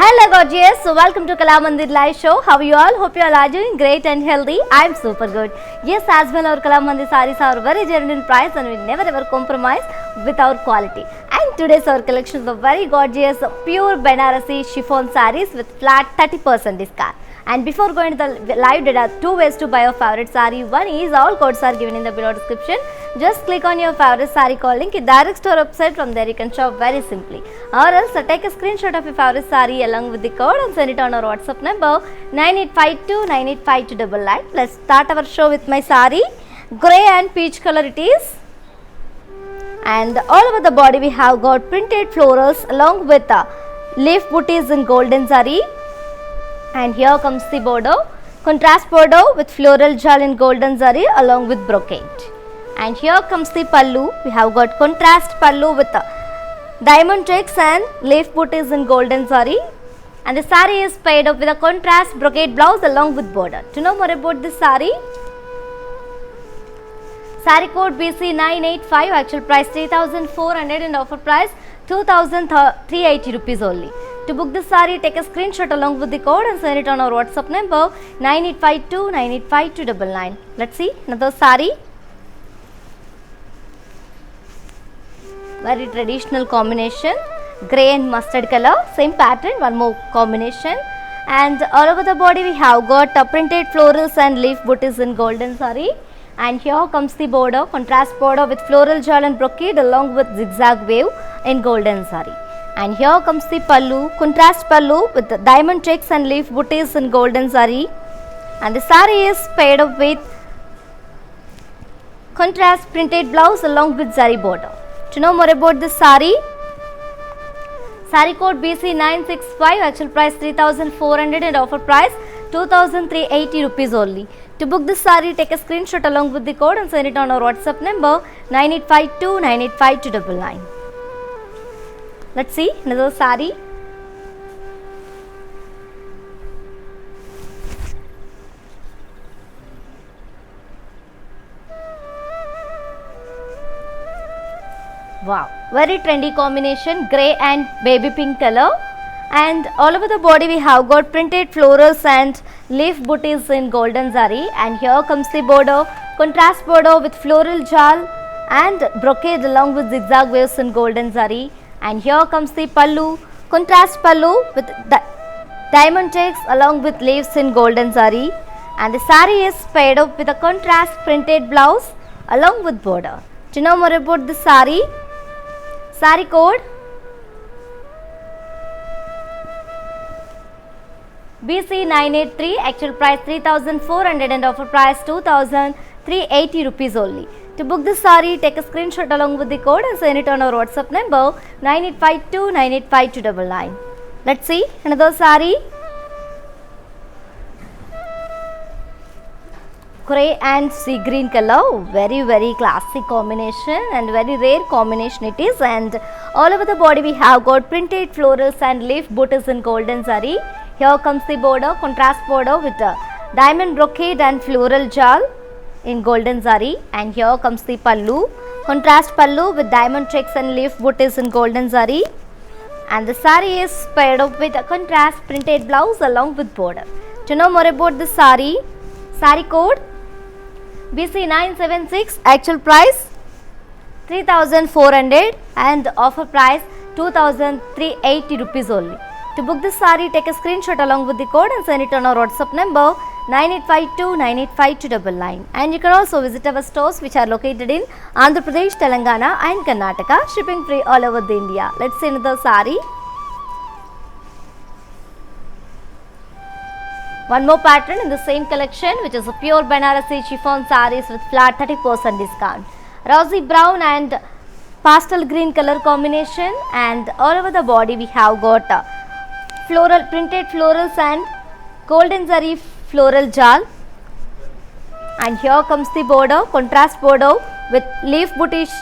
Hello gorgeous, so welcome to Kalamandir live show. How are you all? Hope you all are doing great and healthy. I'm super good. Yes, as well our Kalamandir sarees are very genuine price and we never ever compromise with our quality. And today's our collections of very gorgeous pure Banarasi chiffon sarees with flat 30% discount. And before going to the live, there are two ways to buy your favorite saree. One is all codes are given in the below description. Just click on your favorite saree call link. It directs to our website. From there you can shop very simply. Or else take a screenshot of your favorite saree along with the code and send it on our WhatsApp number 9852985299. Let's start our show with my saree. Grey and peach color it is. And all over the body we have got printed florals along with leaf booties in golden zari. And here comes the border, contrast border with floral jal in golden zari along with brocade. And here comes the pallu. We have got contrast pallu with diamond checks and leaf booties in golden zari. And the saree is paired up with a contrast brocade blouse along with border. To know more about this saree, saree code BC985, actual price 3,400 and offer price 2,380 rupees only. To book this saree, take a screenshot along with the code and send it on our WhatsApp number 9852985299. Let's see another saree. Very traditional combination, grey and mustard color, same pattern, one more combination. And all over the body we have got printed florals and leaf booties in golden saree. And here comes the border, contrast border with floral jal and brocade along with zigzag wave in golden saree. And here comes the pallu, contrast pallu with the diamond checks and leaf booties in golden saree. And the saree is paired up with contrast printed blouse along with zari border. To know more about this saree, saree code BC965, actual price 3,400 and offer price 2,380 rupees only. To book this saree, take a screenshot along with the code and send it on our WhatsApp number 9852985299. Let's see another saree. Wow, very trendy combination, grey and baby pink color. And all over the body we have got printed florals and leaf booties in golden zari. And here comes the border, contrast border with floral jal and brocade along with zigzag waves in golden zari. And here comes the pallu, contrast pallu with diamond checks along with leaves in golden zari. And the saree is paired up with a contrast printed blouse along with border. To know more about this saree, saree code BC983, actual price 3,400 and offer price 2,380 rupees only. To book this saree, take a screenshot along with the code and send it on our WhatsApp number 9852985299. Let's see another saree. Grey and sea green color, very classic combination and very rare combination it is. And all over the body we have got printed florals and leaf booties in golden zari. Here comes the border, contrast border with diamond brocade and floral jal in golden zari. And here comes the pallu, contrast pallu with diamond checks and leaf booties in golden zari. And the saree is paired up with a contrast printed blouse along with border. To know more about this saree, saree code BC976, actual price 3,400 and offer price 2,380 rupees only. To book this saree, take a screenshot along with the code and send it on our WhatsApp number 9852985299. And you can also visit our stores which are located in Andhra Pradesh, Telangana and Karnataka, shipping free all over the India. Let's see another saree. One more pattern in the same collection, which is a pure Banarasi chiffon sarees with flat 30% discount. Rosy brown and pastel green color combination, and all over the body we have got floral printed florals and golden zari floral jal. And here comes the border, contrast border with leaf bootish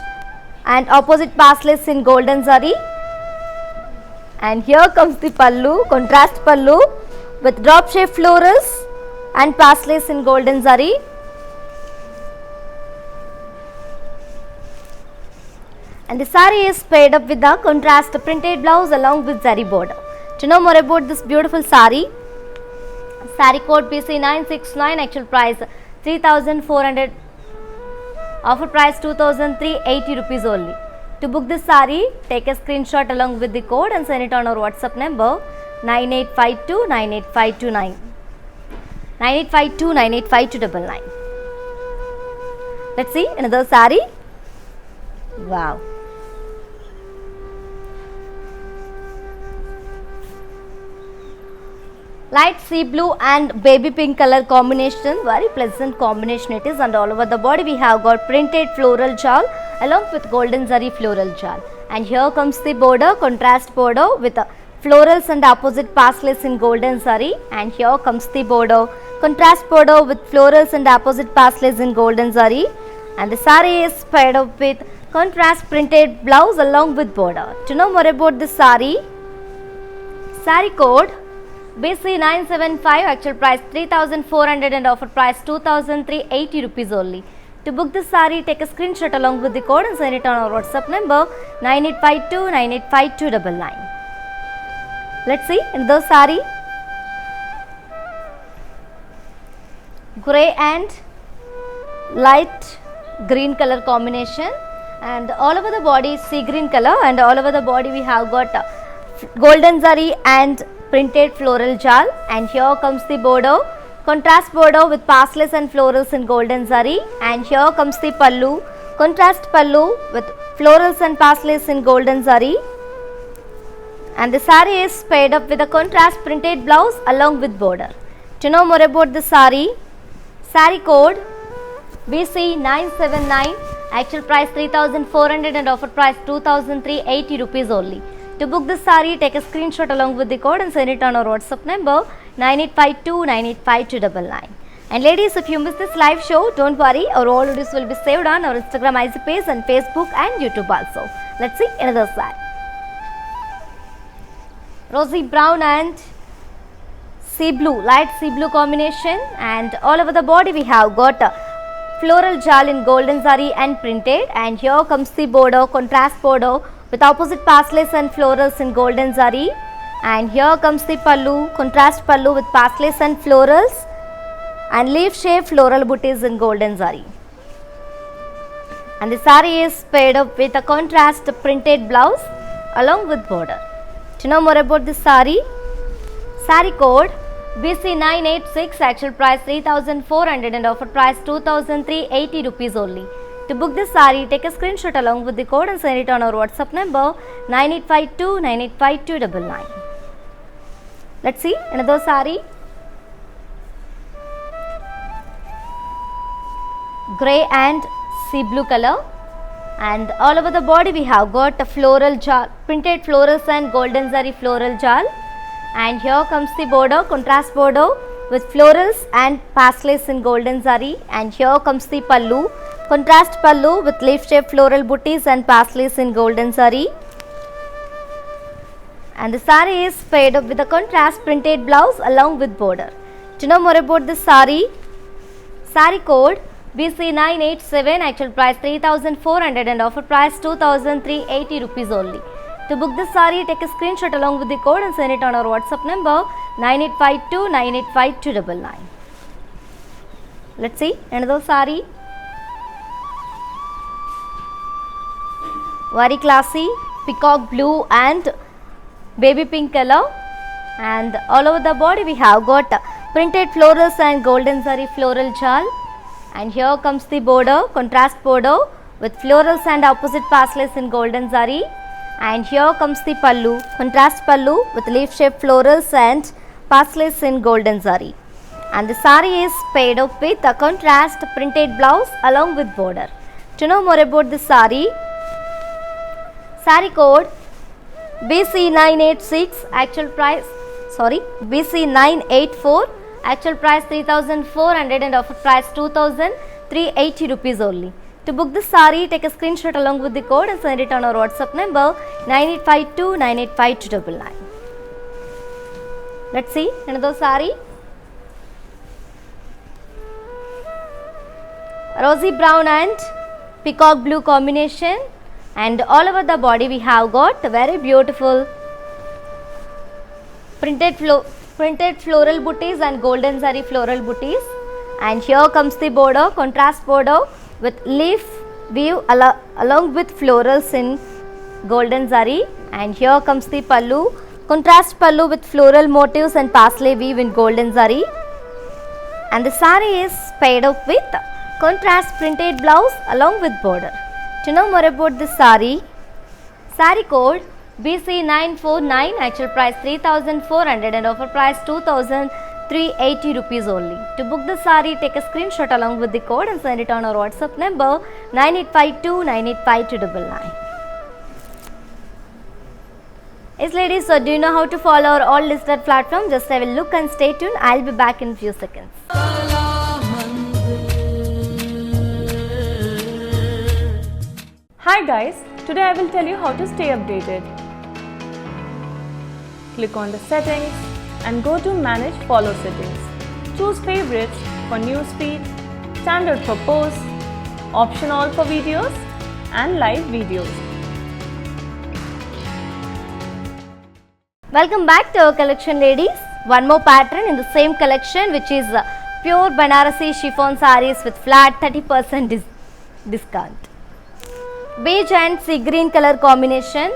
and opposite parsleys in golden zari. And here comes the pallu, contrast pallu with drop shape florals and parsleys in golden zari. And the saree is paired up with the contrast printed blouse along with zari border. To know more about this beautiful sari code BC969, actual price 3400, offer price 2380 rupees only. To book this sari, take a screenshot along with the code and send it on our WhatsApp number 9852 98529 9852 98529. Let's see another sari. Wow. Light sea blue and baby pink color combination, very pleasant combination it is, and all over the body we have got printed floral jal along with golden zari floral jal, and here comes the border, contrast border with florals and opposite pastel in golden zari, and here comes the border, contrast border with florals and opposite pastel in golden zari, and the sari is paired up with contrast printed blouse along with border. To know more about this sari code BC975, actual price 3400 and offer price 2380 rupees only. To book this sari, take a screenshot along with the code and send it on our WhatsApp number 9852 98529. Let's see another sari. Grey and light green color combination, and all over the body is sea green color, and all over the body we have got golden zari and printed floral jal, and here comes the border, contrast border with pastels and florals in golden zari, and here comes the pallu, contrast pallu with florals and pastels in golden zari, and the sari is paired up with a contrast printed blouse along with border. To know more about the sari code BC979, actual price 3400 and offer price 2380 rupees only. To book this sari, take a screenshot along with the code and send it on our WhatsApp number 9852 98529. And ladies, if you miss this live show, don't worry, our all videos will be saved on our Instagram IC page and Facebook and YouTube also. Let's see another sari. Rosy brown and sea blue, light sea blue combination, and all over the body we have got floral jal in golden zari and printed, and here comes the border, contrast border with opposite pastels and florals in golden zari, and here comes the pallu, contrast pallu with pastels and florals and leaf shaped floral booties in golden zari, and the sari is paired up with a contrast printed blouse along with border. To know more about this sari code BC986, actual price 3400 and offer price 2380 rupees only. To book this sari, take a screenshot along with the code and send it on our WhatsApp number 9852 98529. Let's see another sari. Grey and sea blue color, and all over the body we have got a floral jal, printed florals and golden zari floral jal, and here comes the border, contrast border with florals and pastels in golden zari, and here comes the pallu, contrast pallu with leaf shaped floral booties and pastels in golden zari, and the sari is paired up with a contrast printed blouse along with border. To know more about this sari code BC987, actual price 3400 and offer price 2380 rupees only. To book this sari, take a screenshot along with the code and send it on our WhatsApp number 9852 98529. Let's see another sari. Very classy peacock blue and baby pink color, and all over the body we have got printed florals and golden zari floral jal, and here comes the border, contrast border with florals and opposite pastels in golden zari, and here comes the pallu, contrast pallu with leaf shaped florals and pastels in golden zari, and the sari is paired up with a contrast printed blouse along with border. To know more about this sari code BC986, actual price BC984, actual price 3400 and offer price 2380 rupees only. To book this sari, take a screenshot along with the code and send it on our WhatsApp number 9852 98529. Let's see another sari. Rosy brown and peacock blue combination, and all over the body we have got very beautiful printed floral booties and golden zari floral booties. And here comes the border, contrast border with leaf weave along with florals in golden zari. And here comes the pallu, contrast pallu with floral motifs and parsley weave in golden zari. And the sari is paired up with contrast printed blouse along with border. To know more about this sari code BC949, actual price 3,400 and offer price 2,380 rupees only. To book the sari, take a screenshot along with the code and send it on our WhatsApp number 9852 985299. Yes ladies, so do you know how to follow our all listed platform? Just have a look and stay tuned. I'll be back in few seconds. Hi guys, today I will tell you how to stay updated. Click on the settings and go to manage follow settings. Choose favorites for newsfeed, standard for posts, option all for videos and live videos. Welcome back to our collection ladies. One more pattern in the same collection, which is pure Banarasi chiffon sarees with flat 30% discount. Beige and sea green color combination,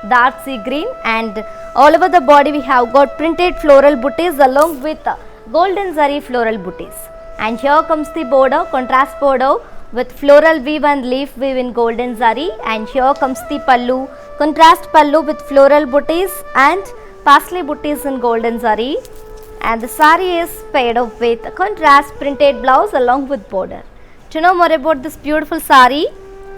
dark sea green, and all over the body we have got printed floral booties along with golden zari floral booties. And here comes the border, contrast border with floral weave and leaf weave in golden zari. And here comes the pallu, contrast pallu with floral booties and parsley booties in golden zari. And the sari is paired up with contrast printed blouse along with border. To know more about this beautiful sari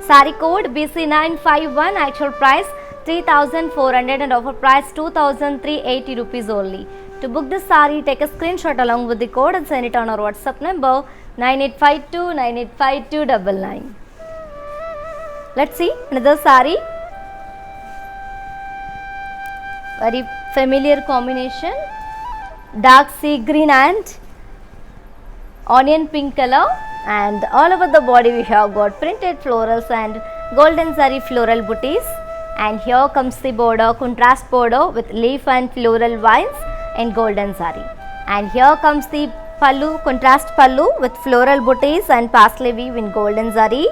code BC951, actual price 3,400 and offer price 2,380 rupees only. To book this sari, take a screenshot along with the code and send it on our WhatsApp number 9852 985299. Let's see another sari. Very familiar combination, dark sea green and onion pink color, and all over the body we have got printed florals and golden zari floral booties. And here comes the border, contrast border with leaf and floral vines in golden zari. And here comes the pallu, contrast pallu with floral booties and parsley weave in golden zari.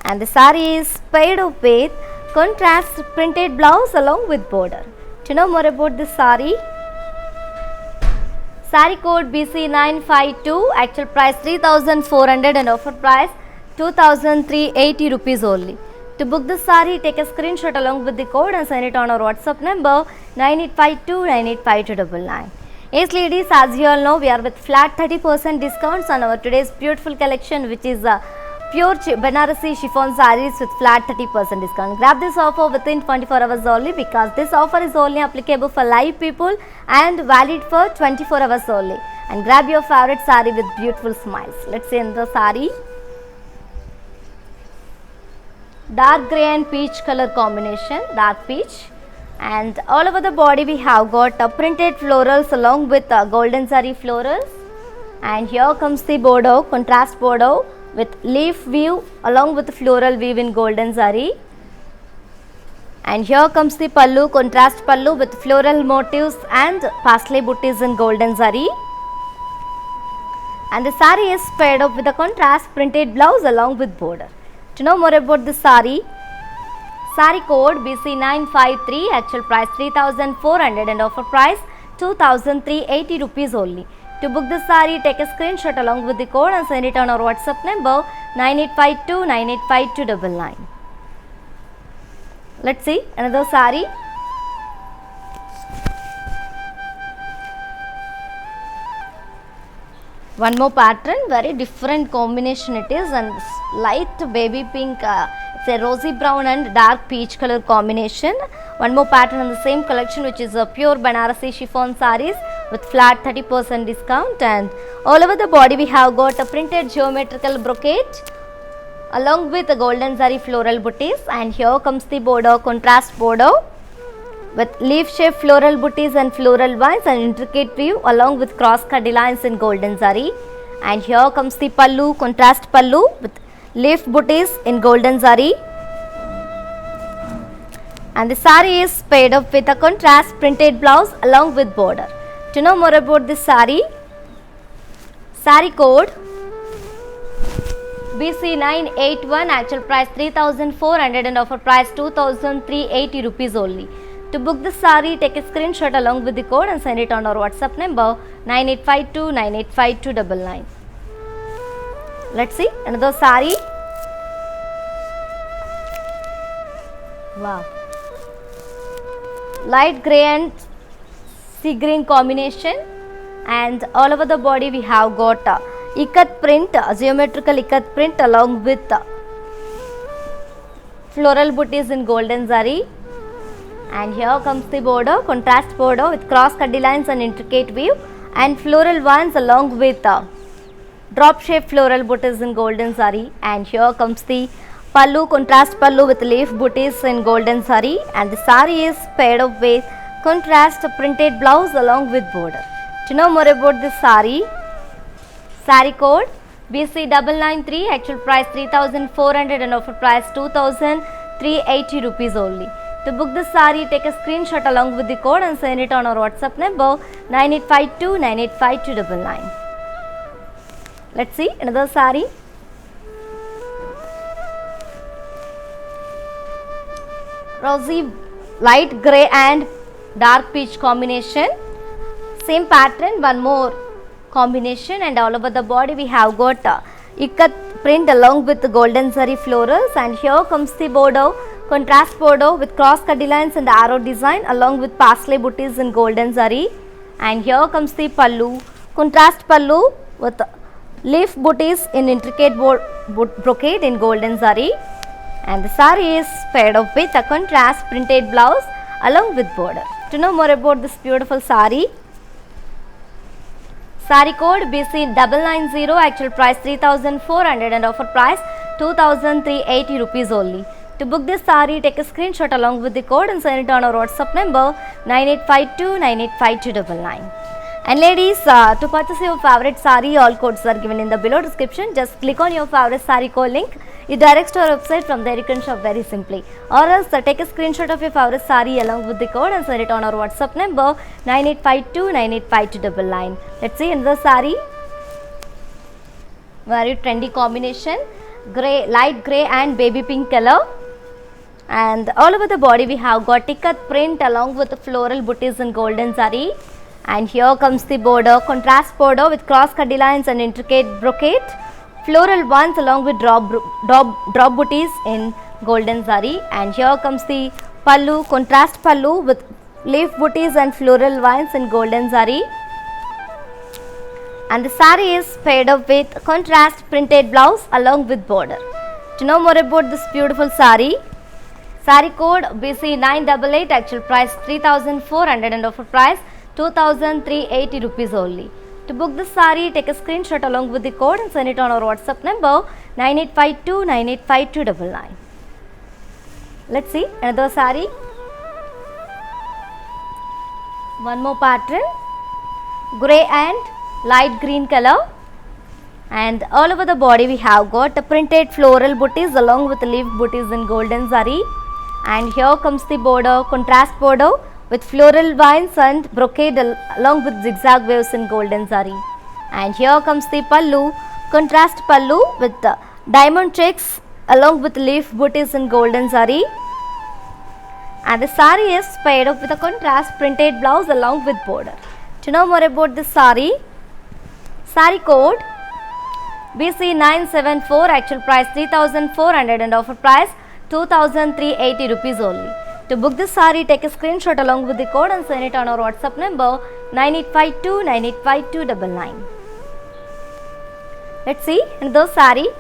And the sari is paired up with contrast printed blouse along with border. To know more about this sari code BC952, actual price 3,400 and offer price 2,380 rupees only. To book this sari, take a screenshot along with the code and send it on our WhatsApp number 9852 985299. Yes ladies, as you all know, we are with flat 30% discounts on our today's beautiful collection, which is pure Banarasi chiffon sarees with flat 30% discount. Grab this offer within 24 hours only, because this offer is only applicable for live people and valid for 24 hours only. And grab your favorite saree with beautiful smiles. Let's see another saree. Dark grey and peach color combination, dark peach. And all over the body we have got printed florals along with golden zari florals. And here comes the border, contrast border with leaf weave along with floral weave in golden zari. And here comes the pallu, contrast pallu with floral motifs and parsley booties in golden zari. And the sari is paired up with a contrast printed blouse along with border. To know more about this sari code BC953, actual price 3,400 and offer price 2,380 rupees only. To book this sari, take a screenshot along with the code and send it on our WhatsApp number 9852 985299. Let's see another sari. One more pattern, very different combination it is, and light baby pink, it's a rosy brown and dark peach color combination. One more pattern in the same collection, which is a pure Banarasi chiffon sarees with flat 30% discount. And all over the body we have got a printed geometrical brocade along with the golden zari floral booties. And here comes the border, contrast border with leaf shaped floral booties and floral vines and intricate weave along with cross cut lines in golden zari. And here comes the pallu, contrast pallu with leaf booties in golden zari. and the saree is paired up with a contrast printed blouse along with border. To know more about this saree code BC981, actual price 3,400 and offer price 2,380 rupees only. To book this saree, take a screenshot along with the code and send it on our WhatsApp number 9852985299. Let's see another saree. Wow, light grey and sea green combination, and all over the body we have got ikat print, geometrical ikat print along with floral booties in golden zari. And here comes the border, contrast border with cross cutty lines and intricate weave, and floral ones along with drop shape floral booties in golden zari. And here comes the pallu, contrast pallu with leaf booties in golden zari, and the sari is paired up with contrast printed blouse along with border. To know more about this saree code BC993, actual price 3,400 and offer price 2,380 rupees only. To book this saree, take a screenshot along with the code and send it on our WhatsApp number 9852985299. Let's see another saree. Rosy light grey and dark peach combination. Same pattern, one more combination, and all over the body we have got ikat print along with the golden zari florals. And here comes the border, contrast border with cross cutty lines and arrow design along with parsley booties in golden zari. And here comes the pallu, contrast pallu with leaf booties in intricate brocade in golden zari. And the saree is paired up with a contrast printed blouse along with border. To know more about this beautiful saree code BC990, actual price 3,400 and offer price 2,380 rupees only. To book this saree, take a screenshot along with the code and send it on our WhatsApp number 9852985299. And ladies, to purchase your favorite saree, all codes are given in the below description. Just click on your favorite saree code link. It directs to our website. From there you can shop very simply. Or else take a screenshot of your favorite saree along with the code and send it on our WhatsApp number 9852985299. Let's see another saree. Very trendy combination, grey, light grey and baby pink color. And all over the body we have got ikat print along with the floral booties in golden zari. And here comes the border, contrast border with cross cutty lines and intricate brocade, floral ones along with drop booties in golden zari. And here comes the pallu, contrast pallu with leaf booties and floral vines in golden zari. And the saree is paired up with contrast printed blouse along with border. To know more about this beautiful saree code BC988, actual price 3,400 and offer price 2,380 rupees only. To book this saree, take a screenshot along with the code and send it on our WhatsApp number 9852985299. Let's see another saree. One more pattern, grey and light green color, and all over the body we have got a printed floral booties along with leaf booties in golden zari. And here comes the border, contrast border with floral vines and brocade along with zigzag waves in golden zari. And here comes the pallu, contrast pallu with diamond checks along with leaf booties in golden zari. And the saree is paired up with a contrast printed blouse along with border. To know more about this saree code BC974, actual price 3,400 and offer price 2,380 rupees only. To book this saree, take a screenshot along with the code and send it on our WhatsApp number 9852985299. Let's see another saree.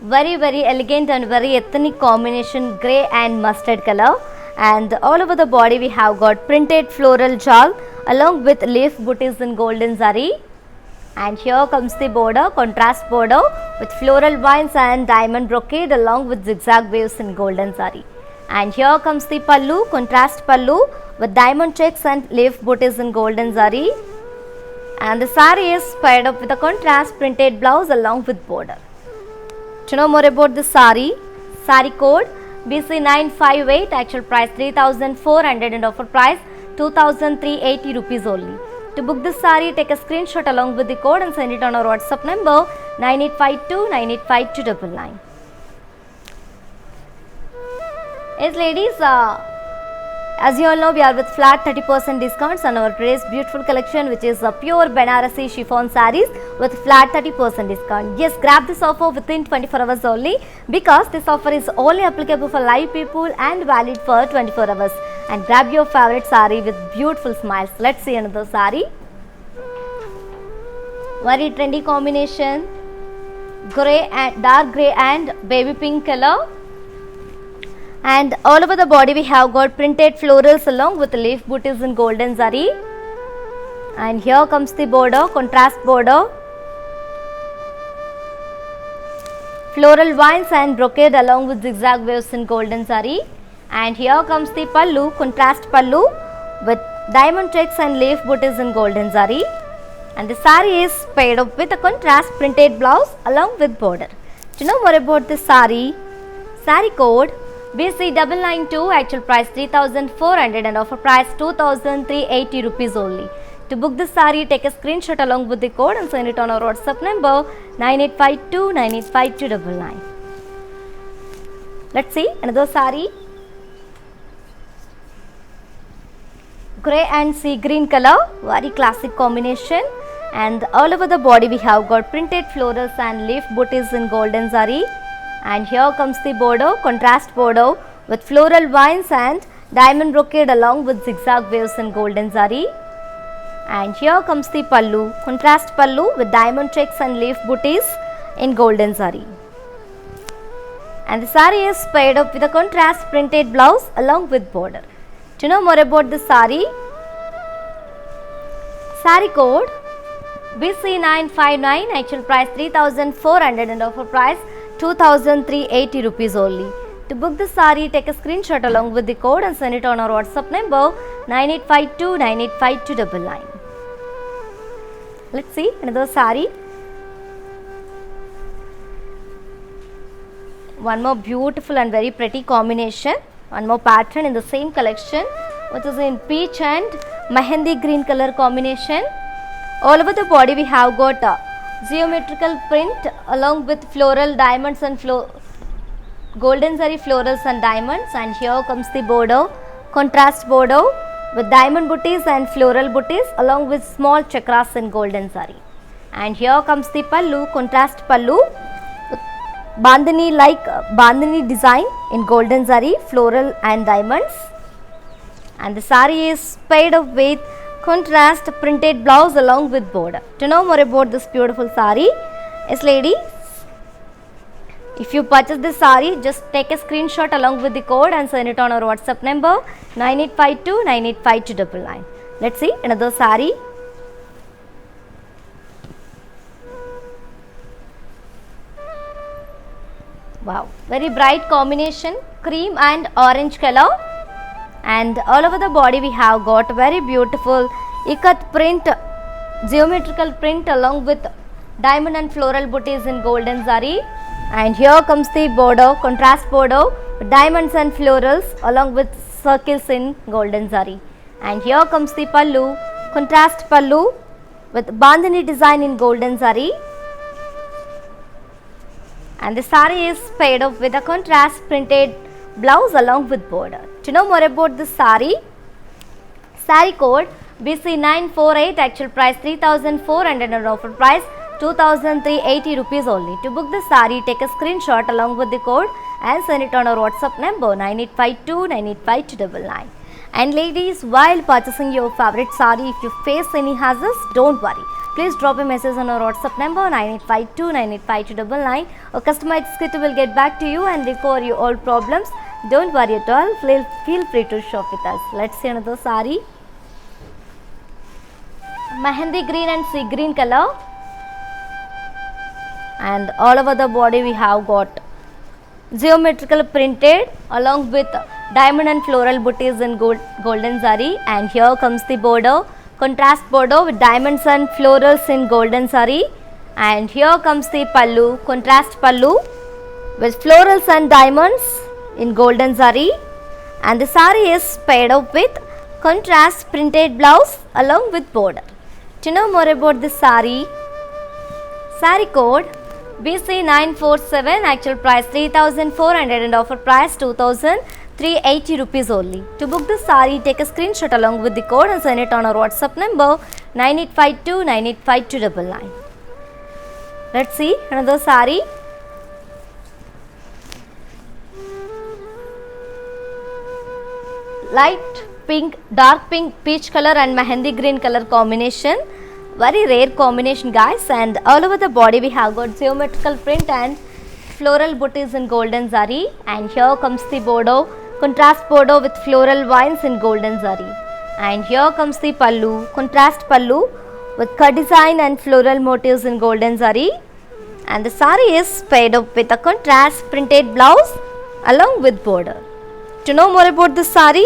Very elegant and very ethnic combination, grey and mustard color, and all over the body we have got printed floral jal along with leaf booties in golden zari. And here comes the border, contrast border with floral vines and diamond brocade along with zigzag waves in golden zari. And here comes the pallu, contrast pallu with diamond checks and leaf booties in golden zari. And the saree is paired up with a contrast printed blouse along with border. To know more about this saree code BC958, actual price 3,400 and offer price 2,380 rupees only. To book this saree, take a screenshot along with the code and send it on our WhatsApp number 9852985299. Yes ladies, as you all know, we are with flat 30% discounts on our today's beautiful collection, which is pure Banarasi chiffon sarees with flat 30% discount. Yes, grab this offer within 24 hours only, because this offer is only applicable for live people and valid for 24 hours. And grab your favorite saree with beautiful smiles. Let's see another saree. Very trendy combination, grey and dark grey and baby pink color. And all over the body we have got printed florals along with leaf booties in golden zari. And here comes the border, contrast border. Floral vines and brocade along with zigzag waves in golden zari. And here comes the pallu, contrast pallu with diamond checks and leaf booties in golden zari. And the saree is paired up with a contrast printed blouse along with border. To know more about this saree, saree code BC992, actual price 3,400 and offer price 2,380 rupees only. To book this saree, take a screenshot along with the code and send it on our WhatsApp number 9852985299. Let's see another saree. Grey and sea green color, very classic combination. And all over the body we have got printed florals and leaf booties in golden zari. And here comes the border, contrast border with floral vines and diamond brocade along with zigzag waves in golden zari. And here comes the pallu, contrast pallu with diamond checks and leaf booties in golden zari. And the saree is paired up with a contrast printed blouse along with border. To know more about this saree, saree code BC959, actual price 3,400 and offer price 2,380 rupees only. To book this saree, take a screenshot along with the code and send it on our WhatsApp number 9852985299. Let's see another saree. One more beautiful and very pretty combination. One more pattern in the same collection, which is in peach and mehendi green color combination. All over the body we have got geometrical print along with floral diamonds and golden zari florals and diamonds. And here comes the border, contrast border with diamond booties and floral booties along with small chakras in golden zari. And here comes the pallu, contrast pallu with bandhani like bandhani design in golden zari, floral and diamonds. And the saree is paired up with contrast printed blouse along with border. To know more about this beautiful saree, yes ladies, if you purchase this saree, just take a screenshot along with the code and send it on our WhatsApp number 9852985299. Let's see another saree. Wow, very bright combination, cream and orange color. And all over the body we have got very beautiful ikat print, geometrical print along with diamond and floral booties in golden zari. And here comes the border, contrast border with diamonds and florals along with circles in golden zari. And here comes the pallu, contrast pallu with bandhani design in golden zari. And the saree is paired up with a contrast printed blouse along with border. To know more about this saree, saree code BC948, actual price 3,400 and offer price 2,380 rupees only. To book this saree, take a screenshot along with the code and send it on our WhatsApp number 9852985299. And ladies, while purchasing your favorite saree, if you face any hazards, don't worry. Please drop a message on our WhatsApp number 9852985299. Our customer executive will get back to you and recover your all problems. Don't worry at all. Feel free to shop with us. Let's see another saree. Mehendi green and sea green color. And all over the body we have got geometrical printed along with diamond and floral booties in golden zari. And here comes the border, contrast border with diamonds and florals in golden zari. And here comes the pallu, contrast pallu with florals and diamonds in golden zari, and the saree is paired up with contrast printed blouse along with border. To know more about this saree, saree code BC947, actual price 3,400 and offer price 2,380 rupees only. To book this saree, take a screenshot along with the code and send it on our WhatsApp number 9852985299. Let's see another saree. Light pink, dark pink, peach color and mehendi green color combination. Very rare combination guys, and all over the body we have got geometrical print and floral booties in golden zari, and here comes the bordeaux, contrast bordeaux with floral vines in golden zari, and here comes the pallu, contrast pallu with cut design and floral motifs in golden zari, and the saree is paired up with a contrast printed blouse along with border. To know more about this saree,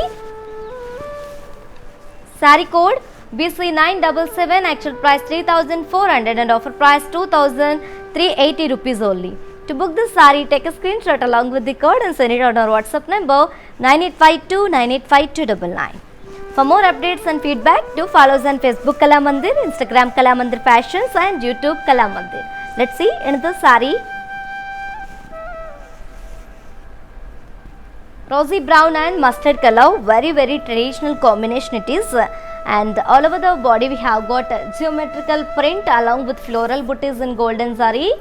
saree code BC977, actual price 3,400 and offer price 2,380 rupees only. To book this saree, take a screenshot along with the code and send it on our WhatsApp number 9852985299. For more updates and feedback, do follow us on Facebook Kalamandir, Instagram Kalamandir Fashions and YouTube Kalamandir. Let's see another saree. Rosy brown and mustard color, very traditional combination it is, and all over the body we have got geometrical print along with floral booties in golden zari,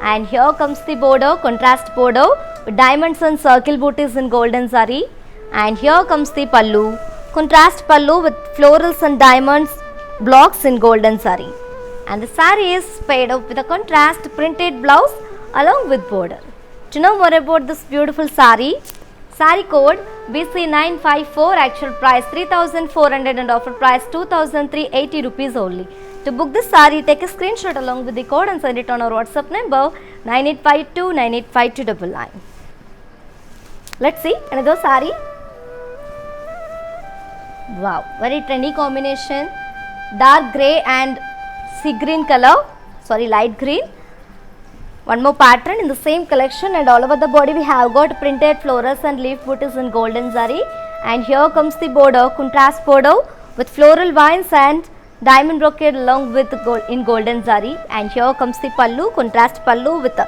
and here comes the border, contrast border with diamonds and circle booties in golden zari, and here comes the pallu, contrast pallu with florals and diamonds blocks in golden zari, and the saree is paired up with a contrast printed blouse along with border. To know more about this beautiful saree, saree code BC954, actual price 3,400 and offer price 2,380 rupees only. To book this saree, take a screenshot along with the code and send it on our WhatsApp number 9852985299. Let's see another saree. Wow, very trendy combination, dark grey and sea green color, light green. One more pattern in the same collection, and all over the body we have got printed florals and leaf booties in golden zari, and here comes the border, contrast border with floral vines and diamond brocade along with in golden zari, and here comes the pallu, contrast pallu with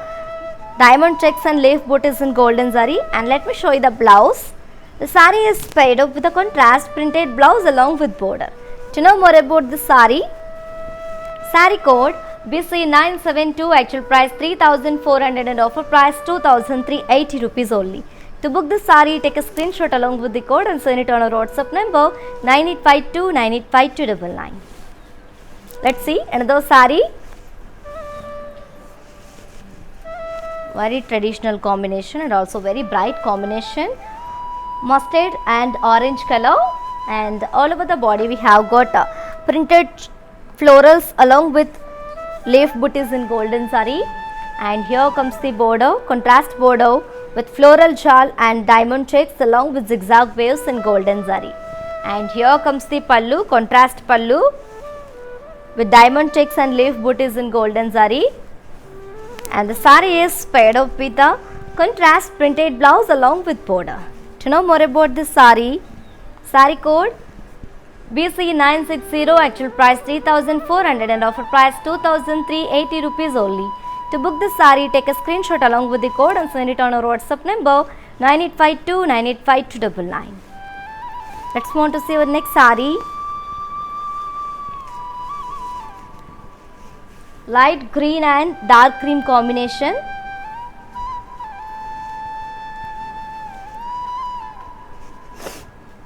diamond checks and leaf booties in golden zari, and let me show you the blouse. The saree is paired up with a contrast printed blouse along with border. To know more about this saree, saree code BC972, actual price 3,400 and offer price 2,380 rupees only. To book this saree, take a screenshot along with the code and send it on our WhatsApp number 9852985299. Let's see another saree. Very traditional combination and also very bright combination, mustard and orange color, and all over the body we have got printed florals along with leaf booties in golden zari, and here comes the border, contrast border with floral jal and diamond checks along with zigzag waves in golden zari, and here comes the pallu, contrast pallu with diamond checks and leaf booties in golden zari, and the saree is paired up with a contrast printed blouse along with border. To know more about this saree, saree code BC960, actual price 3,400 and offer price 2,380 rupees only. To book this saree, take a screenshot along with the code and send it on our WhatsApp number 9852985299. Let's move on to see our next saree. Light green and dark cream combination.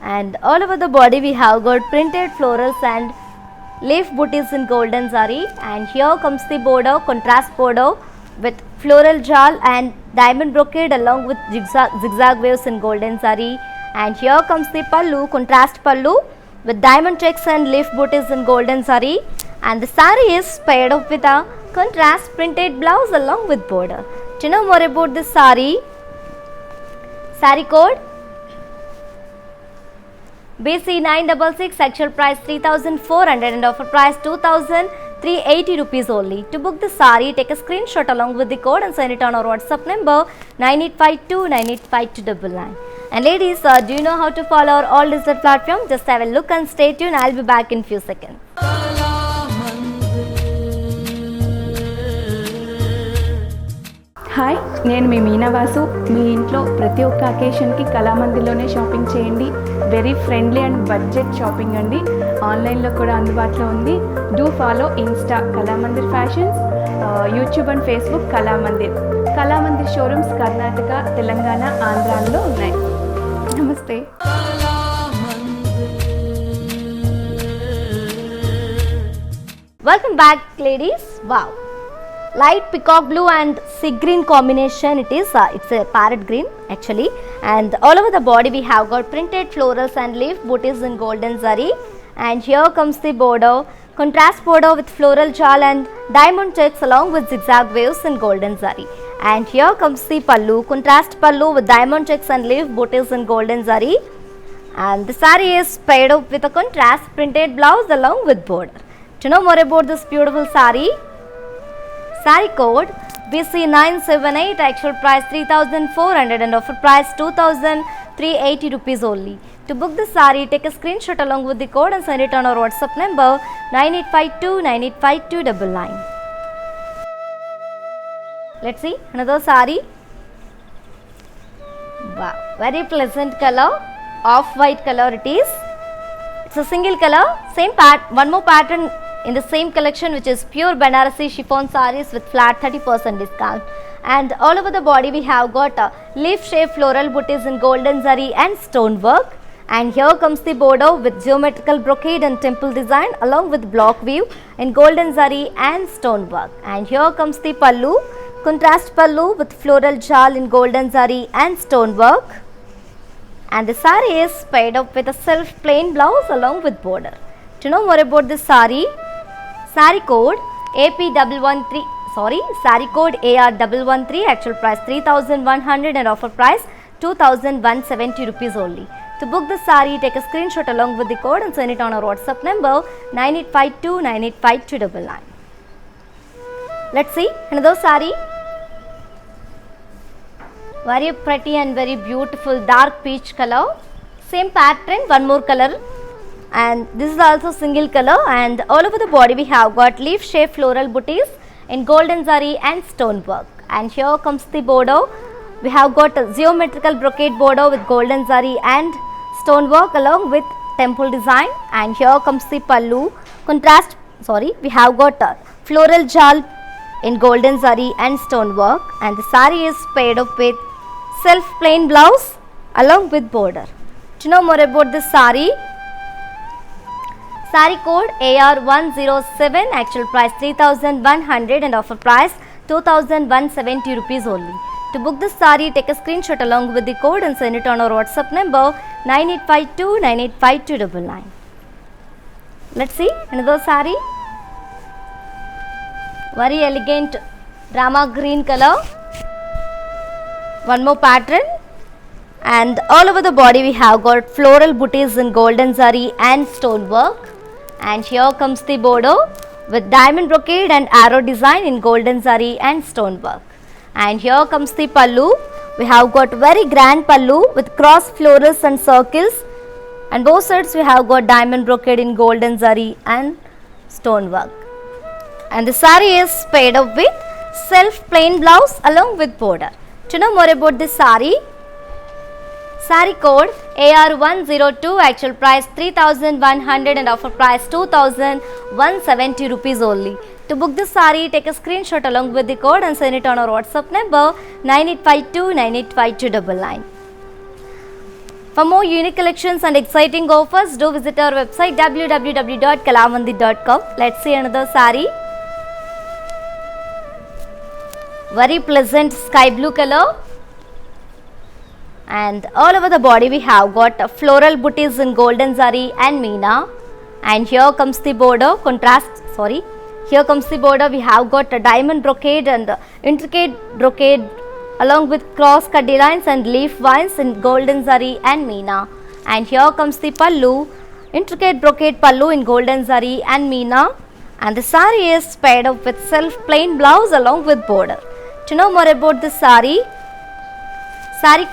And all over the body we have got printed florals and leaf booties in golden zari, and here comes the border, contrast border with floral jal and diamond brocade along with zigzag waves in golden zari, and here comes the pallu, contrast pallu with diamond checks and leaf booties in golden zari, and the saree is paired up with a contrast printed blouse along with border. To know more about this saree, saree code BC966, actual price 3,400 and offer price 2,380 380 rupees only. To book the saree, take a screenshot along with the code and send it on our WhatsApp number 9852985299. And ladies, do you know how to follow our all digital platform? Just have a look and stay tuned. I'll be back in few seconds. Hi, నేను మీ మీనా వాసు. మీ ఇంట్లో ప్రతి ఒక్క అకేషన్కి కళామందిర్లోనే shopping చేయండి. Very friendly and budget shopping అండి. ఆన్లైన్లో కూడా అందుబాటులో ఉంది. Do follow Insta Kalamandir fashions, YouTube and Facebook Kalamandir showrooms Karnataka, Telangana, ఆంధ్రాలో ఉన్నాయి. నమస్తే. Welcome back, ladies. Wow, light peacock blue and sea green combination. It's a parrot green actually, and all over the body we have got printed florals and leaf booties in golden zari. And here comes the border, contrast border with floral jal and diamond checks along with zigzag waves in golden zari. And here comes the pallu, contrast pallu with diamond checks and leaf booties in golden zari. And the saree is paired up with a contrast printed blouse along with border. To know more about this beautiful saree, saree code BC978, actual price 3400 and offer price 2380 rupees only. To book the saree, take a screenshot along with the code and send it on our WhatsApp number 9852985299. Let's see another saree. Wow, very pleasant color, off-white color it is. It's a single color, same one more pattern in the same collection, which is pure Banarasi chiffon sarees with flat 30% discount. And all over the body we have got leaf shaped floral booties in golden zari and stone work. And here comes the border with geometrical brocade and temple design along with block view in golden zari and stone work. And here comes the pallu, contrast pallu with floral jal in golden zari and stone work. And the saree is paired up with a self plain blouse along with border. To know more about this saree, saree code saree code AR113, actual price 3100 and offer price 2170 rupees only. To book the saree, take a screenshot along with the code and send it on our WhatsApp number 9852985299. Let's see another saree. Very pretty and very beautiful dark peach color, same pattern, one more color, and this is also single color. And all over the body we have got leaf shaped floral booties in golden zari and stone work. And here comes the border, we have got a geometrical brocade border with golden zari and stone work along with temple design. And here comes the pallu, we have got a floral jal in golden zari and stone work. And the saree is paired up with self plain blouse along with border. To know more about this saree, saree code AR107, actual price 3100 and offer price 2170 rupees only. To book this saree, take a screenshot along with the code and send it on our WhatsApp number 9852985299. Let's see another saree. Very elegant rama green color, one more pattern, and all over the body we have got floral booties in golden zari and stone work. And here comes the border with diamond brocade and arrow design in golden zari and stone work. And here comes the pallu, we have got very grand pallu with cross florals and circles, and both sides we have got diamond brocade in golden zari and stone work. And the saree is paired up with self plain blouse along with border. To know more about this saree, saree code AR102, actual price 3100 and offer price 2170 rupees only. To book this saree, take a screenshot along with the code and send it on our WhatsApp number 9852985299. For more unique collections and exciting offers, do visit our website www.kalamandir.com. Let's see another saree. Very pleasant sky blue color, and all over the body we have got floral booties in golden zari and meena. And here comes the border, here comes the border, we have got a diamond brocade and intricate brocade along with cross cut designs and leaf vines in golden zari and meena. And here comes the pallu, intricate brocade pallu in golden zari and meena. and the saree is paired up with self plain blouse along with border. To know more about this saree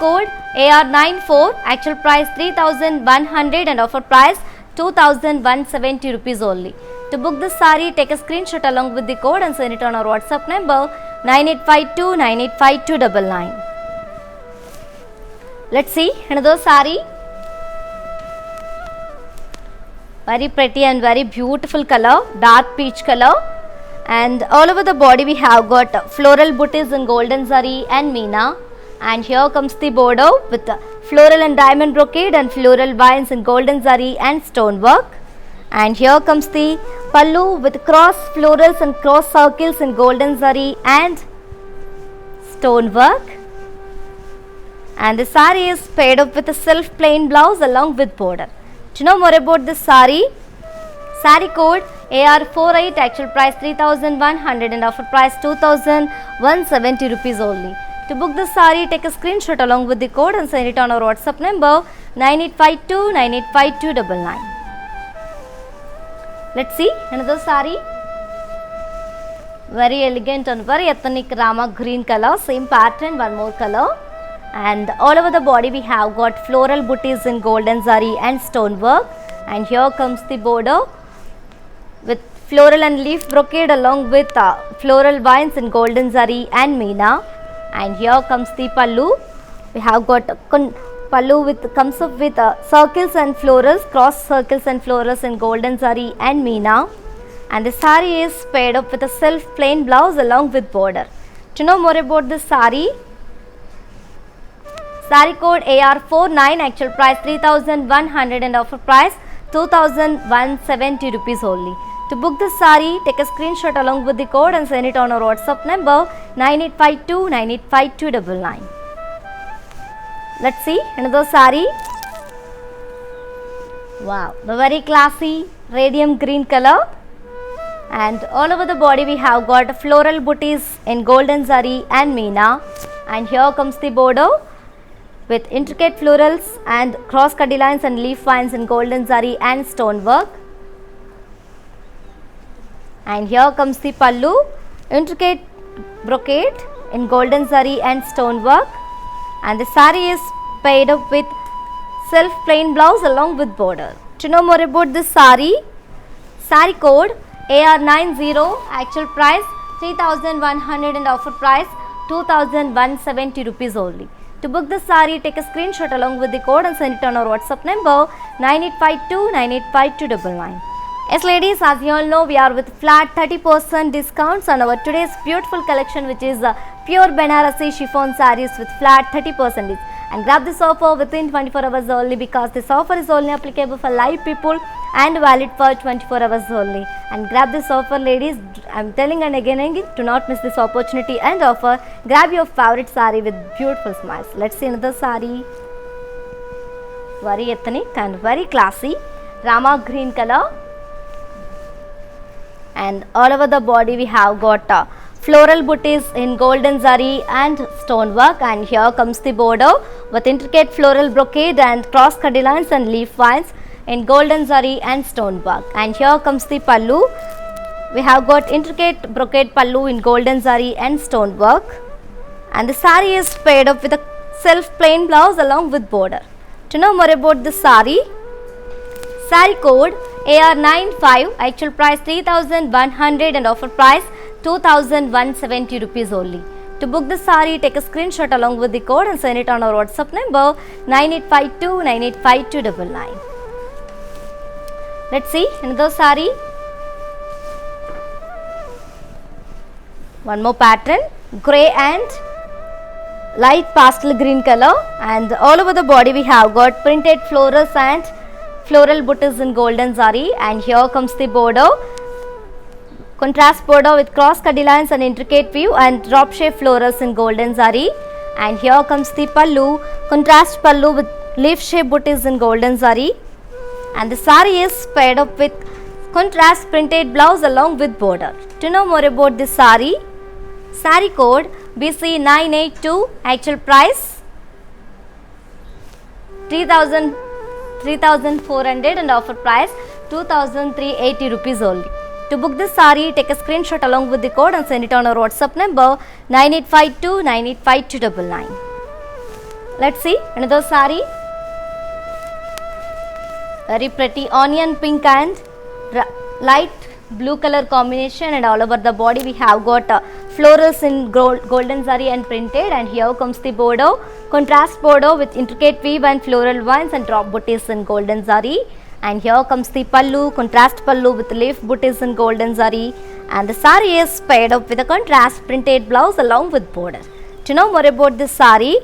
code AR94, actual price 3100 and offer price 2170 rupees only. To book this saree, take a screenshot along with the code and send it on our WhatsApp number 9852 985299. Let's see another saree. Very pretty and very beautiful color, dark peach color, and all over the body we have got floral booties in golden zari and meena. And here comes the border with floral and diamond brocade and floral vines in golden zari and stonework. And here comes the pallu with cross florals and cross circles in golden zari and stonework. And the saree is paired up with a self plain blouse along with border. To know more about this saree code AR48, actual price 3100 and offer price 2170 rupees only. To book this saree, take a screenshot along with the code and send it on our WhatsApp number 9852 985299. Let's see another saree. Very elegant and very ethnic rama green color, same pattern, one more color. And all over the body we have got floral booties in golden zari and stonework. And here comes the border with floral and leaf brocade along with floral vines in golden zari and meena. And here comes the pallu. We have got pallu comes up with circles and florals, cross circles and florals in golden zari and meena. And the saree is paired up with a self plain blouse along with border. To know more about this saree code AR49, actual price 3100 and offer price 2170 rupees only. To book this saree, take a screenshot along with the code and send it on our WhatsApp number 9852 985299. Let's see another saree. Wow, the very classy radium green color, and all over the body we have got floral booties in golden zari and meena. And here comes the border with intricate florals and cross cutty lines and leaf vines in golden zari and stonework. And here comes the pallu, intricate brocade in golden zari and stonework. And the saree is paired up with self plain blouse along with border. To know more about this saree code AR90, actual price 3100 and offer price 2170 rupees only. To book the saree, take a screenshot along with the code and send it on our WhatsApp number 9852 985299. Yes ladies, as you all know, we are with flat 30% discounts on our today's beautiful collection, which is pure Banarasi chiffon sarees with flat 30%. And grab this offer within 24 hours only, because this offer is only applicable for live people and valid for 24 hours only. And grab this offer ladies, I am telling and again, do not miss this opportunity and offer. Grab your favorite saree with beautiful smiles. Let's see another saree. Very ethnic and very classy rama green color, and all over the body we have got floral booties in golden zari and stonework. And here comes the border with intricate floral brocade and cross cutty lines and leaf vines in golden zari and stonework. And here comes the pallu. We have got intricate brocade pallu in golden zari and stonework. And the saree is paired up with a self plain blouse along with border. To know more about this saree code AR95, actual price 3100 and offer price 2170 rupees only. To book the saree, take a screenshot along with the code and send it on our WhatsApp number 9852 985299. Let's see another saree. One more pattern, grey and light pastel green color, and all over the body we have got printed florals and floral booties in golden zari. And here comes the border, contrast border with cross cutty lines and intricate view and drop shape florals in golden zari. And here comes the pallu, contrast pallu with leaf shape booties in golden zari. And the saree is paired up with contrast printed blouse along with border. To know more about this saree code BC982, actual price 3400 and offer price 2380 rupees only. To book this saree, take a screenshot along with the code and send it on our WhatsApp number 9852985299. Let's see another saree. Very pretty onion pink and light blue color combination, and all over the body we have got florals in golden zari and printed, and here comes the border, contrast border with intricate weave and floral vines and drop booties in golden zari. And here comes the pallu, contrast pallu with leaf booties in golden zari, and the saree is paired up with a contrast printed blouse along with border. To know more about this saree,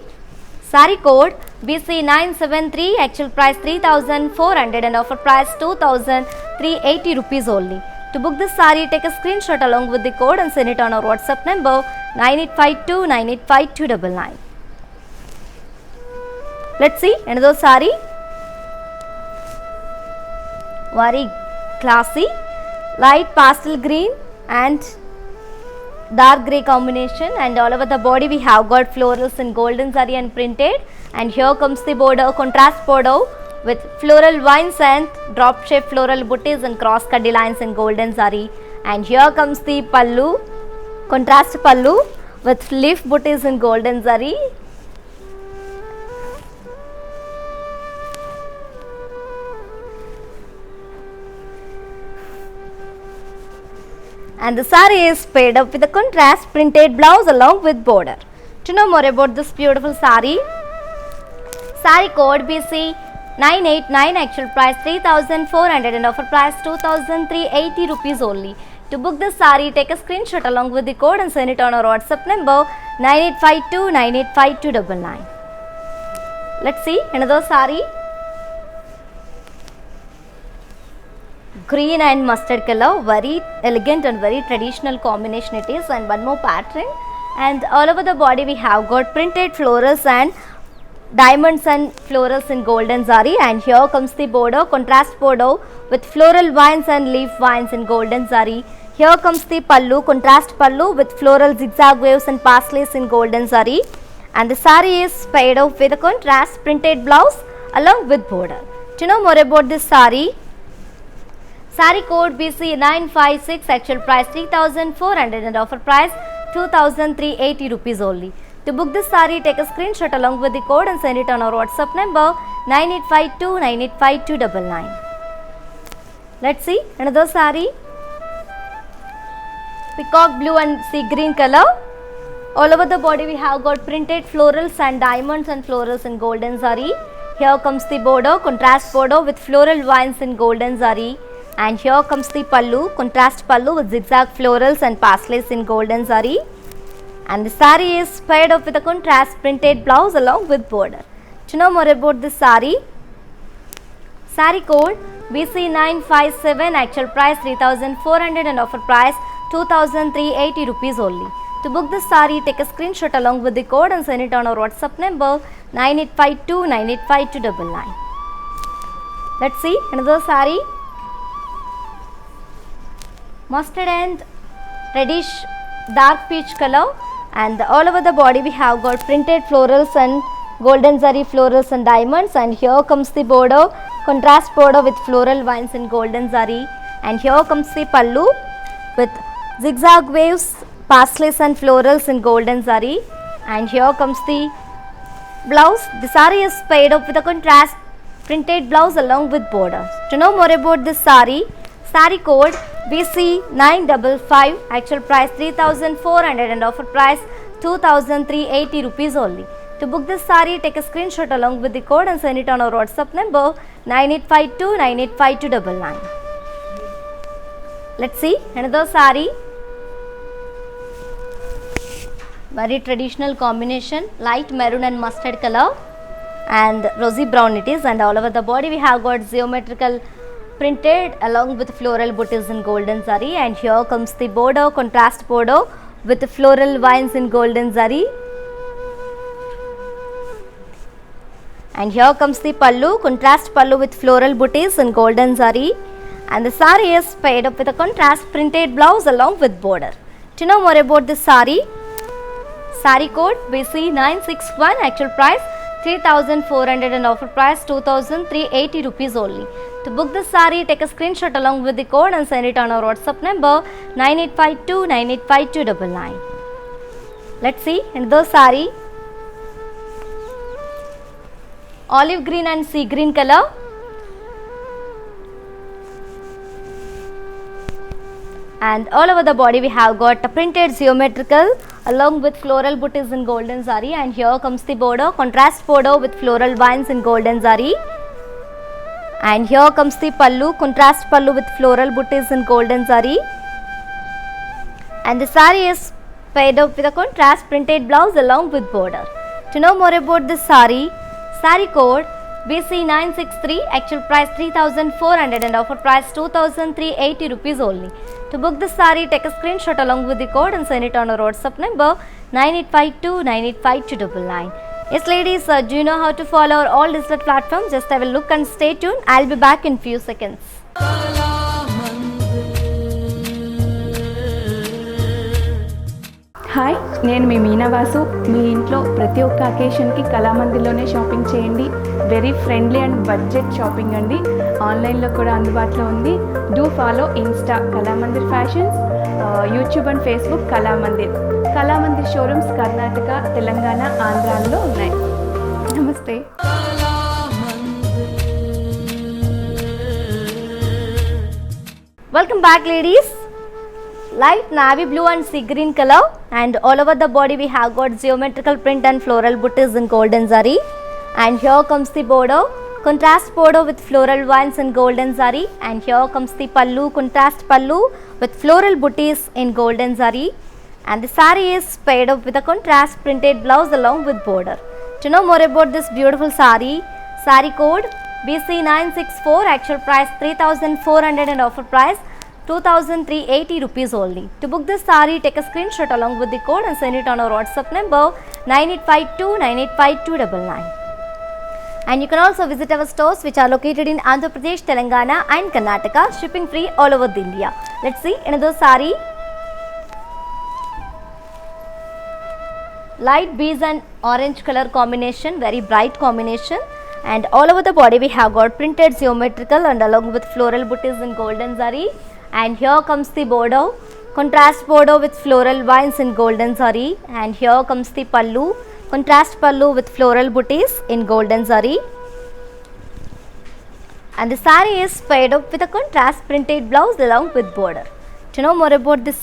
saree code BC973, actual price 3,400 and offer price 2,380 rupees only. To book this saree, take a screenshot along with the code and send it on our WhatsApp number 9852985299. Let's see another saree. Very classy light pastel green and dark grey combination, and all over the body we have got florals in golden zari and printed, and here comes the border, contrast border with floral vines and drop shape floral booties and cross cutty lines in golden zari. And here comes the pallu, contrast pallu with leaf booties in golden zari. And the saree is paired up with a contrast printed blouse along with border. To know more about this beautiful saree, saree code BC989, actual price 3,400 and offer price 2,380 rupees only. To book this saree, take a screenshot along with the code and send it on our WhatsApp number 9852985299. Let's see another saree. Green and mustard color, very elegant and very traditional combination it is, and one more pattern, and all over the body we have got printed florals and diamonds and florals in golden zari, and here comes the border, contrast border with floral vines and leaf vines in golden zari. Here comes the pallu, contrast pallu with floral zigzag waves and parsleys in golden zari, and the saree is paired up with a contrast printed blouse along with border. To know more about this saree, saree code BC956, actual price 3,400 and offer price 2,380 rupees only. To book this saree, take a screenshot along with the code and send it on our WhatsApp number 9852985299. Let's see another saree. Peacock blue and sea green color. All over the body we have got printed florals and diamonds and florals in golden zari. Here comes the border, contrast border with floral vines in golden zari. And here comes the pallu, contrast pallu with zigzag florals and parsleys in golden zari. And the saree is paired up with a contrast printed blouse along with border. To know more about this saree, saree code BC957, actual price 3,400 and offer price 2,380 rupees only. To book this saree, take a screenshot along with the code and send it on our WhatsApp number 9852985299. Let's see another saree. Mustard and reddish dark peach color, and all over the body we have got printed florals and golden zari florals and diamonds, and here comes the border, contrast border with floral vines in golden zari, and here comes the pallu with zigzag waves, parsleys and florals in golden zari, and here comes the blouse. The saree is paired up with a contrast printed blouse along with borders. To know more about this saree, saree code BC955, actual price 3,400 and offer price 2,380 rupees only. To book this saree, take a screenshot along with the code and send it on our WhatsApp number 9852985299. Let's see another saree. Very traditional combination, light maroon and mustard color and rosy brown it is, and all over the body we have got geometrical printed along with floral booties in golden zari, and here comes the border, contrast border with floral vines in golden zari, and here comes the pallu, contrast pallu with floral booties in golden zari, and the saree is paired up with a contrast printed blouse along with border. To know more about this saree, saree code BC961, actual price 3,400 and offer price 2,380 rupees only. To book this saree, take a screenshot along with the code and send it on our WhatsApp number 9852985299. Let's see another saree. Olive green and sea green color. And all over the body we have got a printed geometrical along with floral booties in golden zari, and here comes the border, contrast border with floral vines in golden zari, and here comes the pallu, contrast pallu with floral booties in golden zari, and the saree is paired up with a contrast printed blouse along with border. To know more about this saree code BC963, actual price 3,400 and offer price 2,380 rupees only. To book this saree, take a screenshot along with the code and send it on our WhatsApp number 9852985299. Yes ladies, do you know how to follow our all digital platforms? Just have a look and stay tuned. I'll be back in few seconds. Hi, నేను మీ మీనావాసు. మీ ఇంట్లో ప్రతి ఒక్క అకేషన్కి కళామందిర్లోనే shopping చేయండి. Very friendly and budget shopping అండి. ఆన్లైన్లో కూడా అందుబాటులో ఉంది. Do follow Insta Kalamandir fashions, YouTube and Facebook Kalamandir showrooms Karnataka, Telangana, ఆంధ్రాలో ఉన్నాయి. నమస్తే. Welcome back ladies. Light navy blue and sea green color, and all over the body we have got geometrical print and floral booties in golden zari, and here comes the border, contrast border with floral vines in golden zari, and here comes the pallu, contrast pallu with floral booties in golden zari, and the saree is paired up with a contrast printed blouse along with border. To know more about this beautiful saree code BC964, actual price 3,400 and offer price 2,380 rupees only. To book this saree, take a screenshot along with the code and send it on our WhatsApp number 9852985299. And you can also visit our stores which are located in Andhra Pradesh, Telangana and Karnataka, shipping free all over India. Let's see another saree. Light beige and orange color combination, very bright combination, and all over the body we have got printed geometrical and along with floral booties in golden zari, and here comes the border, contrast border with floral vines in golden zari, and here comes the pallu, contrast pallu with floral booties in golden zari, and the saree is paired up with a contrast printed blouse along with border. To know more about this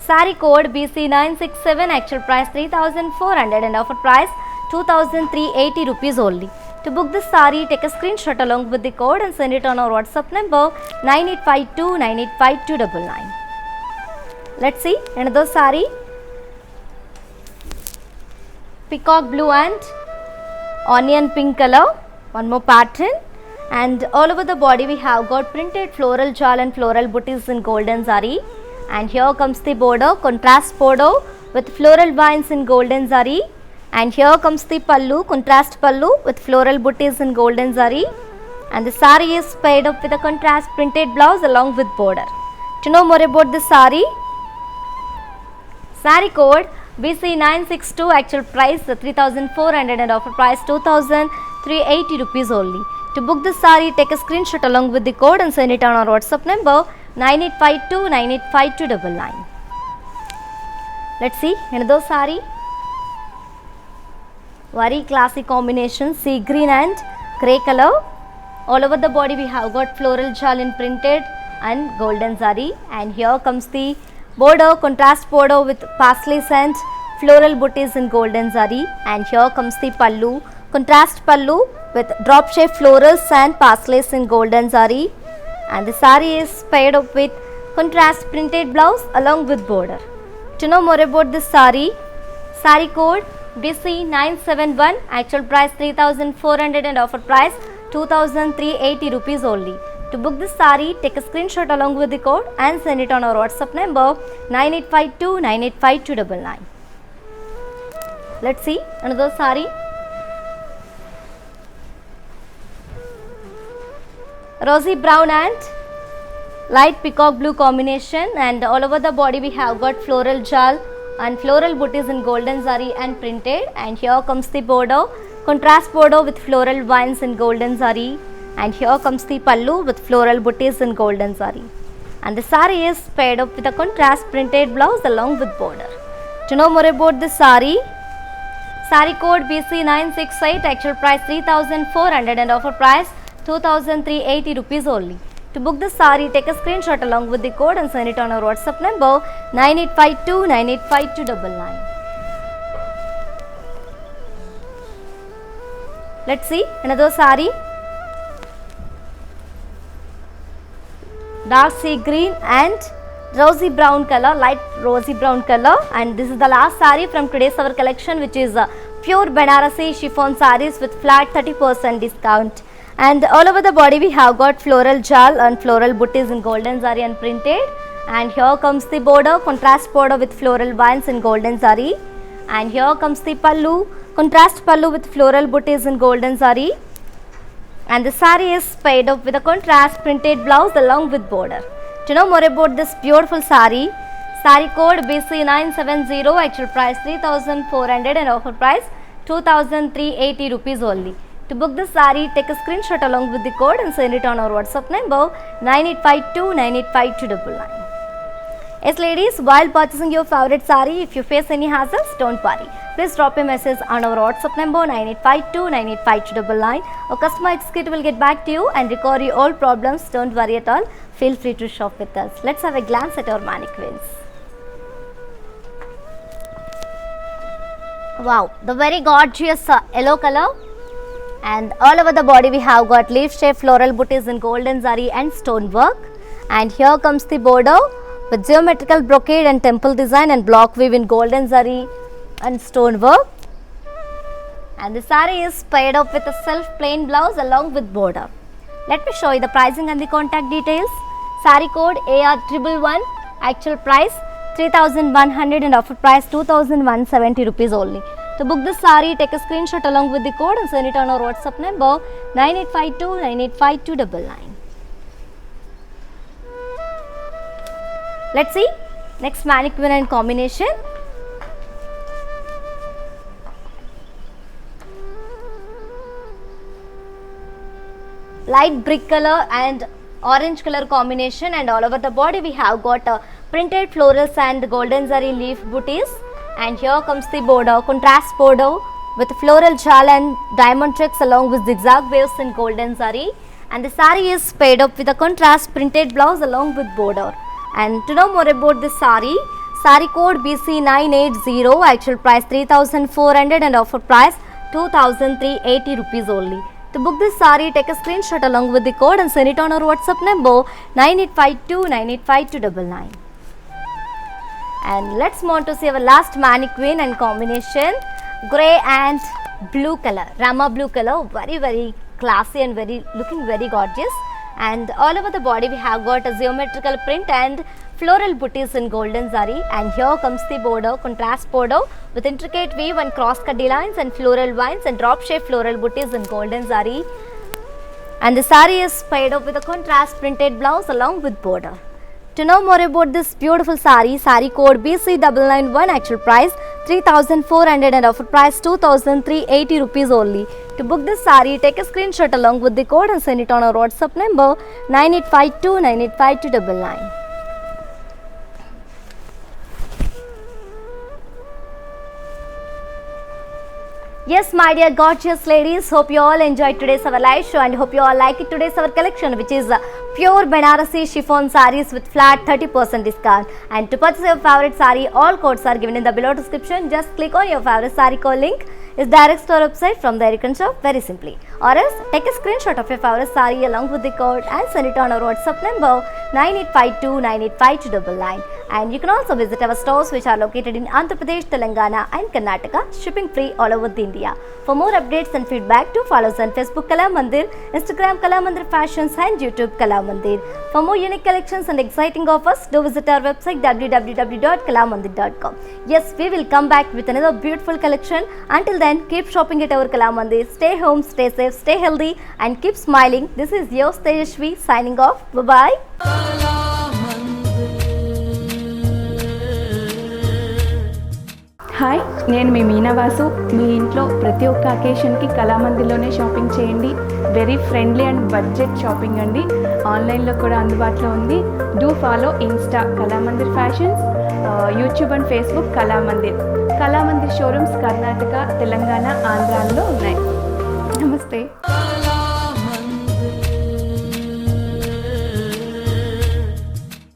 saree code BC967, actual price 3,400 and offer price 2,380 rupees only. To book this saree, take a screenshot along with the code and send it on our WhatsApp number 9852985299. Let's see another saree. Peacock blue and onion pink color, one more pattern, and all over the body we have got printed floral jal and floral booties in golden zari, and here comes the border, contrast border with floral vines in golden zari, and here comes the pallu, contrast pallu with floral booties in golden zari, and the saree is paired up with a contrast printed blouse along with border. To know more about this saree code BC962, actual price 3,400 and offer price 2,380 rupees only. To book this saree, take a screenshot along with the code and send it on our WhatsApp number 9852985299. Let's see another saree. Very classy combination, sea green and grey color. All over the body we have got floral jal in printed and golden zari, and here comes the border, contrast border with paisleys and floral booties in golden zari, and here comes the pallu, contrast pallu with drop shape florals and paisleys in golden zari, and the saree is paired up with contrast printed blouse along with border. To know more about this saree code BC971, actual price 3,400 and offer price 2,380 rupees only. To book this saree, take a screenshot along with the code and send it on our WhatsApp number 9852985299. Let's see another saree. Rosy brown and light peacock blue combination, and all over the body we have got floral jal and floral booties in golden zari and printed, and here comes the border, contrast border with floral vines in golden zari, and here comes the pallu with floral booties in golden zari, and the sari is paired up with a contrast printed blouse along with border. To know more about this sari code BC968, actual price 3,400 and offer price 2,380 rupees only. To book the sari, take a screenshot along with the code and send it on our WhatsApp number 9852 985299. Let's see another sari. Dark sea green and rosy brown color, light rosy brown color, and this is the last sari from today's our collection, which is pure Banarasi chiffon saris with flat 30% discount. And all over the body we have got floral jal and floral booties in golden zari and printed, and here comes the border, contrast border with floral vines in golden zari, and here comes the pallu, contrast pallu with floral booties in golden zari, and the sari is paired up with a contrast printed blouse along with border. To know more about this beautiful sari code BC970, actual price 3,400 and offer price 2,380 rupees only. To book this sari, take a screenshot along with the code and send it on our WhatsApp number 9852 985299. Yes ladies, while purchasing your favorite sari, if you face any hassles, don't worry. Please drop a message on our WhatsApp number 9852 985299. Our customer executive will get back to you and record your all problems. Don't worry at all. Feel free to shop with us. Let's have a glance at our mannequins. Wow, the very gorgeous yellow color, and all over the body we have got leaf shaped floral booties in golden zari and stone work, and here comes the border with geometrical brocade and temple design and block weave in golden zari and stone work, and the sari is paired up with a self plain blouse along with border. Let me show you the pricing and the contact details. Sari code AR111, actual price 3,100 and offer price 2,170 rupees only. To book this sari, take a screenshot along with the code and send it on our WhatsApp number 9852 985299. Let's see next mannequin and combination. Light brick color and orange color combination, and all over the body we have got printed florals and golden zari leaf booties, and here comes the border, contrast border with floral jal and diamond checks along with zigzag waves in golden zari, and the sari is paired up with a contrast printed blouse along with border. And to know more about this sari code BC980, actual price 3,400 and offer price 2,380 rupees only. To book this sari, take a screenshot along with the code and send it on our WhatsApp number 9852 985299. And let's move on to see our last mannequin and combination, grey and blue color, Rama blue color, very classy and looking very gorgeous. And all over the body we have got a geometrical print and floral booties in golden zari, and here comes the border, contrast border with intricate weave and cross cut lines and floral vines and drop shaped floral booties in golden zari, and the sari is paired up with a contrast printed blouse along with border. To know more about this beautiful sari code BC991, actual price 3,400 and offer price 2,380 rupees only. To book this sari, take a screenshot along with the code and send it on our WhatsApp number 9852 985299. Yes, my dear gorgeous ladies, hope you all enjoyed today's our live show and hope you all like it. Today's our collection, which is pure Banarasi chiffon saris with flat 30% discount. And to purchase your favorite sari, all codes are given in the below description. Just click on your favorite sari code link. It directs to our website. From there you can shop very simply. Or else take a screenshot of your favorite sari along with the code and send it on our WhatsApp number 9852 985299. And you can also visit our stores, which are located in Andhra Pradesh, Telangana and Karnataka, shipping free all over India. For more updates and feedback, do follow us on Facebook Kala Mandir, Instagram Kala Mandir Fashions and YouTube Kala Mandir. For more unique collections and exciting offers, do visit our website www.kalamandir.com. Yes, we will come back with another beautiful collection. Until then, keep shopping at our Kala Mandir. Stay home, stay safe, stay healthy and keep smiling. This is yours Tejashvi signing off. Bye-bye. Hi, నేను మీ మీనావాసు. మీ ఇంట్లో ప్రతి ఒక్క అకేషన్కి కళామందిర్లోనే shopping చేయండి. Very friendly and budget shopping అండి. ఆన్లైన్లో కూడా అందుబాటులో ఉంది. Do follow Insta Kalamandir fashions, YouTube and Facebook Kalamandir. Kalamandir showrooms Karnataka, Telangana, ఆంధ్రాలో ఉన్నాయి. నమస్తే.